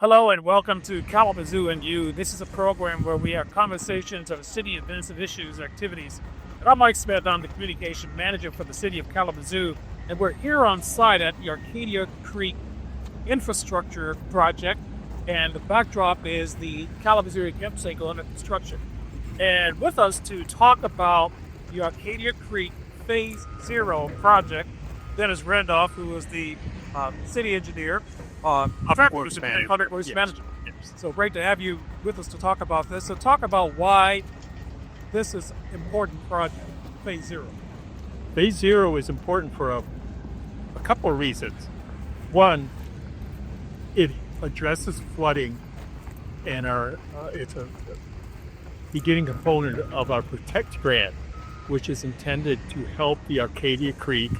Hello and welcome to Kalamazoo and You. This is a program where we have conversations of city events and issues and activities. And I'm Mike Smith. I'm the communication manager for the city of Kalamazoo. And we're here on site at the Arcadia Creek infrastructure project. And the backdrop is the Kalamazoo campsite under construction. And with us to talk about the Arcadia Creek Phase Zero project, Dennis Randolph, who is the city engineer. Public Works Manager. So great to have you with us to talk about this. So talk about why this is important project, Phase Zero. Phase Zero is important for a couple of reasons. One, it addresses flooding, and it's a beginning component of our Protect grant, which is intended to help the Arcadia Creek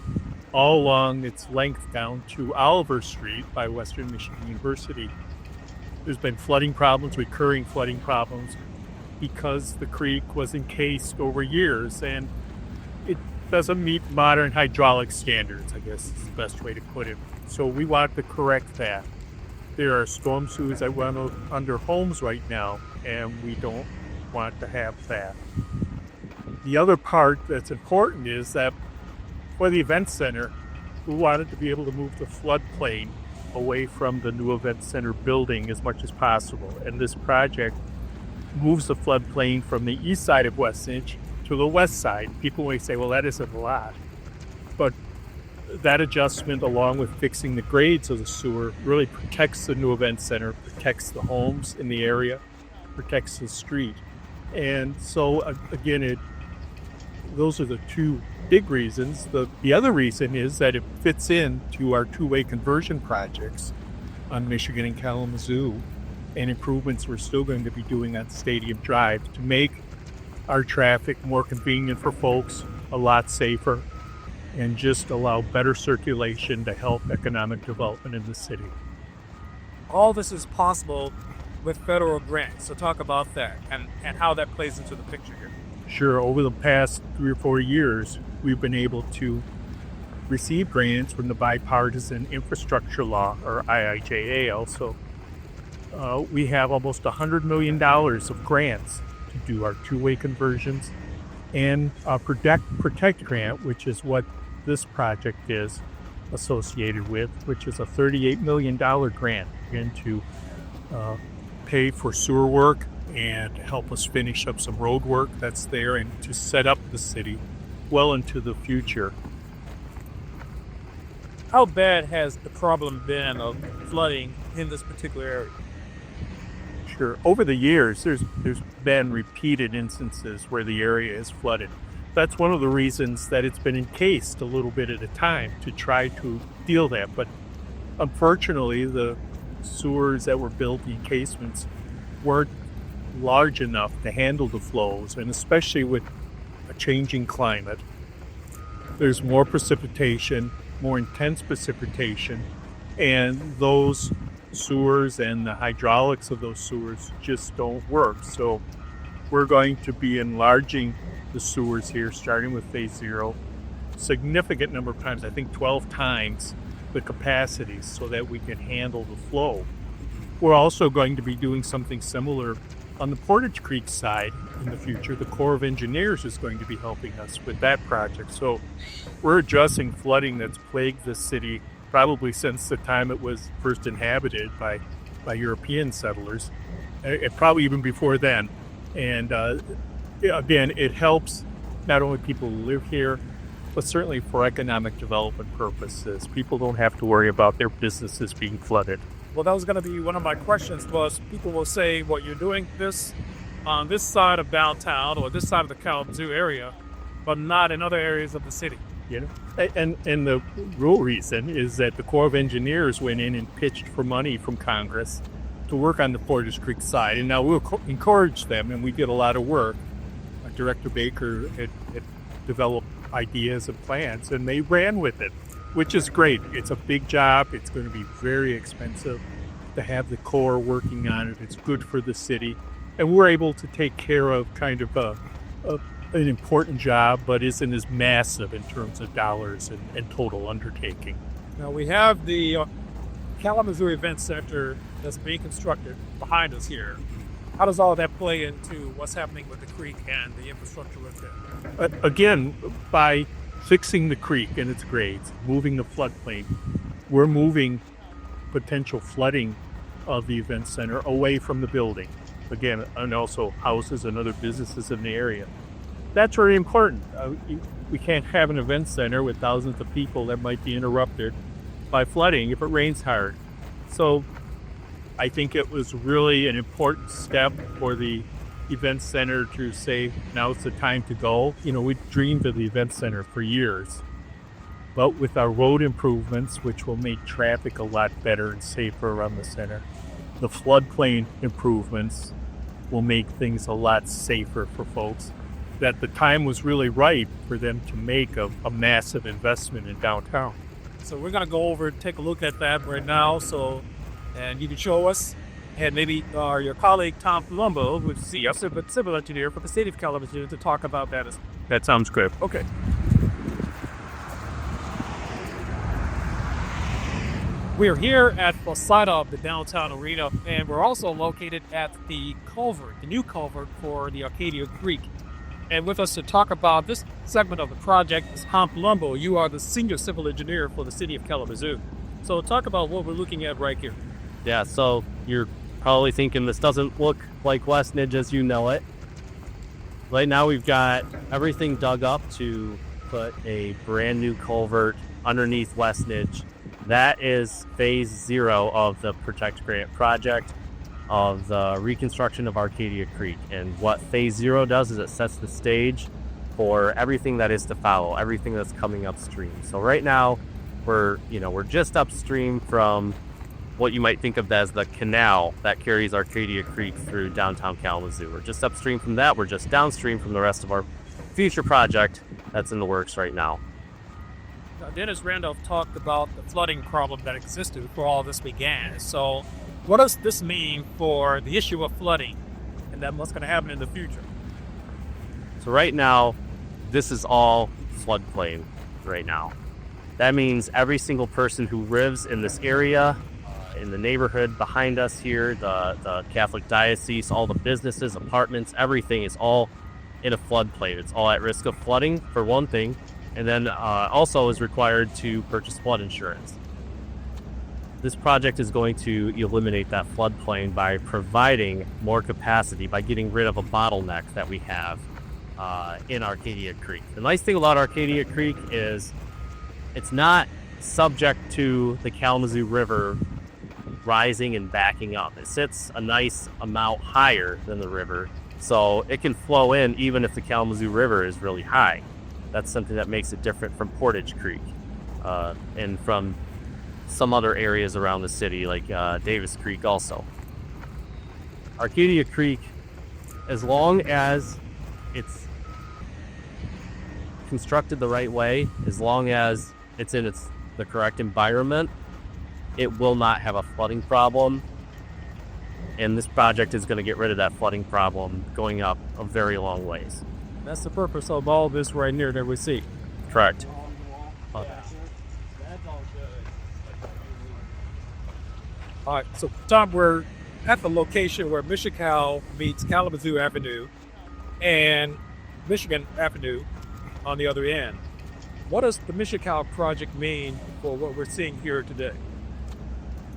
all along its length down to Oliver Street by Western Michigan University. There's been flooding problems, recurring flooding problems, because the creek was encased over years and it doesn't meet modern hydraulic standards, I guess is the best way to put it. So we want to correct that. There are storm sewers that run under homes right now, and we don't want to have that. The other part that's important is that for the event center, we wanted to be able to move the floodplain away from the new event center building as much as possible. And this project moves the floodplain from the east side of Westinge to the west side. People may say, well, that isn't a lot. But that adjustment, along with fixing the grades of the sewer, really protects the new event center, protects the homes in the area, protects the street. And so, again, those are the two big reasons. The other reason is that it fits into our two-way conversion projects on Michigan and Kalamazoo, and improvements we're still going to be doing on Stadium Drive to make our traffic more convenient for folks, a lot safer, and just allow better circulation to help economic development in the city. All this is possible with federal grants. So talk about that and how that plays into the picture here. Sure, over the past 3 or 4 years, we've been able to receive grants from the Bipartisan Infrastructure Law, or IIJA also. We have almost $100 million of grants to do our two-way conversions, and a Protect grant, which is what this project is associated with, which is a $38 million grant to pay for sewer work and help us finish up some road work that's there and to set up the city well into the future. How bad has the problem been of flooding in this particular area? Sure. Over the years, there's been repeated instances where the area is flooded. That's one of the reasons that it's been encased a little bit at a time to try to deal that. But unfortunately, the sewers that were built, the encasements, weren't large enough to handle the flows, and especially with a changing climate, there's more precipitation, more intense precipitation, and those sewers and the hydraulics of those sewers just don't work. So we're going to be enlarging the sewers here, starting with Phase Zero, significant number of times, I think 12 times the capacity, so that we can handle the flow. We're also going to be doing something similar on the Portage Creek side in the future. The Corps of Engineers is going to be helping us with that project. So we're addressing flooding that's plagued this city probably since the time it was first inhabited by European settlers, and probably even before then. And again, it helps not only people who live here, but certainly for economic development purposes. People don't have to worry about their businesses being flooded. Well, that was going to be one of my questions. Was people will say, well, you're doing this on this side of downtown or this side of the Kalamazoo area, but not in other areas of the city. You know, and the real reason is that the Corps of Engineers went in and pitched for money from Congress to work on the Portage Creek side, and now we'll encourage them, and we did a lot of work. Director Baker had developed ideas and plans, and they ran with it, which is great. It's a big job. It's going to be very expensive to have the Corps working on it. It's good for the city, and we're able to take care of kind of an important job, but isn't as massive in terms of dollars and total undertaking. Now we have the Kalamazoo Event Center that's being constructed behind us here. How does all of that play into what's happening with the creek and the infrastructure with it? Again, by fixing the creek and its grades, moving the floodplain, we're moving potential flooding of the event center away from the building. Again, and also houses and other businesses in the area. That's very important. We can't have an event center with thousands of people that might be interrupted by flooding if it rains hard. So I think it was really an important step for the event center to say, now's the time to go. You know, we dreamed of the event center for years, but with our road improvements, which will make traffic a lot better and safer around the center, the floodplain improvements will make things a lot safer for folks, that the time was really right for them to make a massive investment in downtown. So we're going to go over and take a look at that right now. And you can show us, and maybe your colleague Tom Palumbo, who's civil engineer for the city of Kalamazoo, to talk about that. That sounds good. Okay. We're here at the site of the downtown arena, and we're also located at the culvert, the new culvert for the Arcadia Creek. And with us to talk about this segment of the project is Tom Palumbo. You are the senior civil engineer for the city of Kalamazoo. So talk about what we're looking at right here. Yeah, so you're probably thinking this doesn't look like Westnedge as you know it. Right now we've got everything dug up to put a brand new culvert underneath Westnedge. That is phase 0 of the Protect Grant project of the reconstruction of Arcadia Creek. And what phase 0 does is it sets the stage for everything that is to follow, everything that's coming upstream. So right now we're just upstream from what you might think of as the canal that carries Arcadia Creek through downtown Kalamazoo. We're just upstream from that. We're just downstream from the rest of our future project that's in the works right now. Dennis Randolph talked about the flooding problem that existed before all this began. So what does this mean for the issue of flooding and then what's going to happen in the future? So right now, this is all floodplain right now. That means every single person who lives in this area, in the neighborhood behind us here, the Catholic diocese, all the businesses, apartments, everything is all in a floodplain. It's all at risk of flooding, for one thing, and then also is required to purchase flood insurance. This project is going to eliminate that floodplain by providing more capacity, by getting rid of a bottleneck that we have in Arcadia Creek. The nice thing about Arcadia Creek is it's not subject to the Kalamazoo River rising and backing up. It sits a nice amount higher than the river, so it can flow in even if the Kalamazoo River is really high. That's something that makes it different from Portage Creek and from some other areas around the city, like Davis Creek also. Arcadia Creek, as long as it's constructed the right way, as long as it's in the correct environment, it will not have a flooding problem. And this project is going to get rid of that flooding problem going up a very long ways. That's the purpose of all this right here that we see. Correct. All right, so Tom, we're at the location where Michigan meets Kalamazoo Avenue and Michigan Avenue on the other end. What does the Michigan project mean for what we're seeing here today?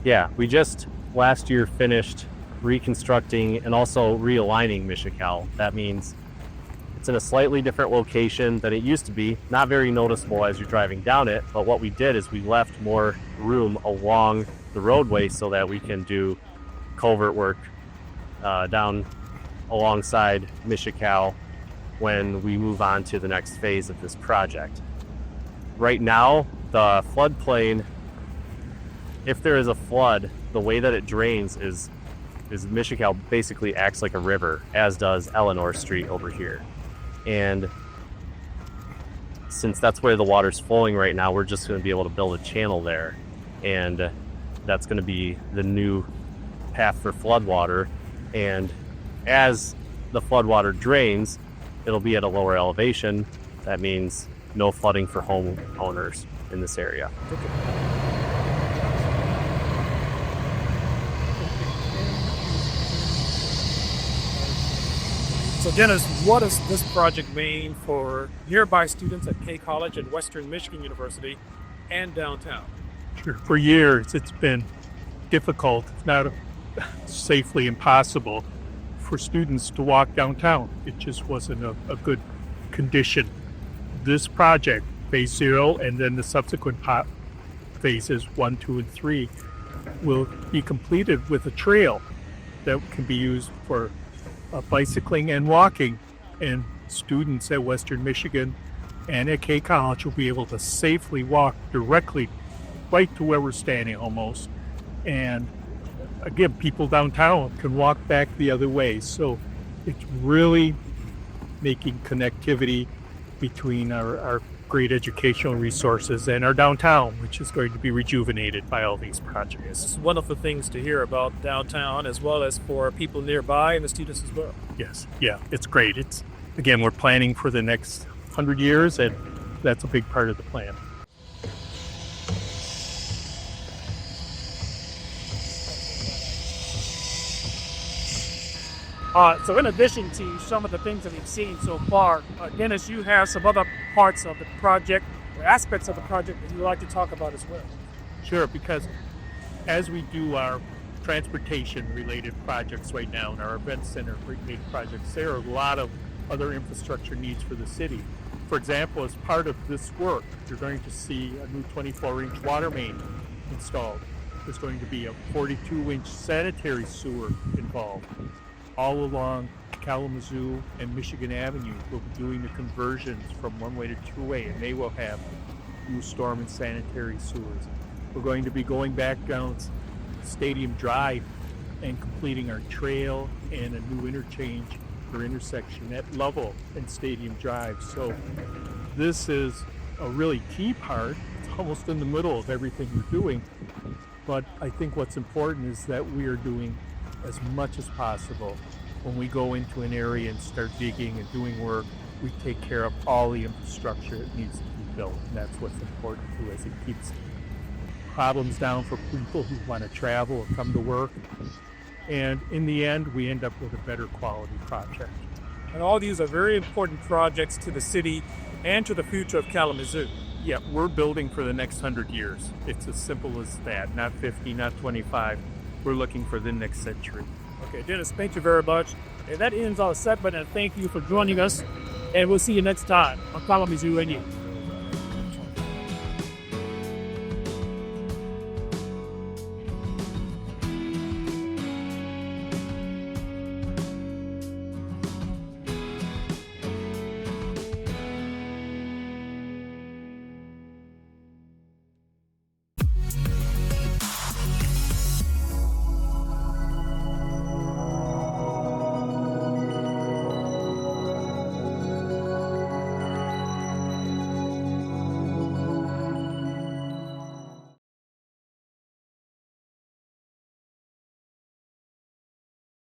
Yeah, we just last year finished reconstructing and also realigning Michigan. That means it's in a slightly different location than it used to be. Not very noticeable as you're driving down it, but what we did is we left more room along the roadway so that we can do culvert work down alongside Michigan when we move on to the next phase of this project. Right now, the floodplain, if there is a flood, the way that it drains is Michigan basically acts like a river, as does Eleanor Street over here. And since that's where the water's flowing right now, we're just going to be able to build a channel there. And that's going to be the new path for floodwater. And as the floodwater drains, it'll be at a lower elevation. That means no flooding for homeowners in this area. So Dennis, what does this project mean for nearby students at K College and Western Michigan University and downtown? Sure. For years, it's been difficult, if not safely impossible, for students to walk downtown. It just wasn't a good condition. This project, phase 0, and then the subsequent phases 1, 2, and 3, will be completed with a trail that can be used for bicycling and walking. And students at Western Michigan and at K College will be able to safely walk directly right to where we're standing almost. And again, people downtown can walk back the other way. So it's really making connectivity between our great educational resources and our downtown, which is going to be rejuvenated by all these projects. It's wonderful things to hear about downtown, as well as for people nearby and the students as well. Yes, yeah, it's great. It's, again, we're planning for the next 100 years, and that's a big part of the plan. So in addition to some of the things that we've seen so far, Dennis, you have some other parts of the project or aspects of the project that you'd like to talk about as well. Sure, because as we do our transportation-related projects right now and our event center-related projects, there are a lot of other infrastructure needs for the city. For example, as part of this work, you're going to see a new 24-inch water main installed. There's going to be a 42-inch sanitary sewer involved. All along Kalamazoo and Michigan Avenue, we'll be doing the conversions from one-way to two-way, and they will have new storm and sanitary sewers. We're going to be going back down Stadium Drive and completing our trail and a new interchange or intersection at Lovell and Stadium Drive. So this is a really key part. It's almost in the middle of everything we're doing. But I think what's important is that we are doing as much as possible. When we go into an area and start digging and doing work, we take care of all the infrastructure that needs to be built. And that's what's important too, as it keeps problems down for people who want to travel or come to work. And in the end, we end up with a better quality project. And all these are very important projects to the city and to the future of Kalamazoo. Yeah, we're building for the next 100 years. It's as simple as that, not 50, not 25. We're looking for the next century. Okay, Dennis, thank you very much. And that ends our segment, and thank you for joining us. And we'll see you next time on Kalamazoo and You.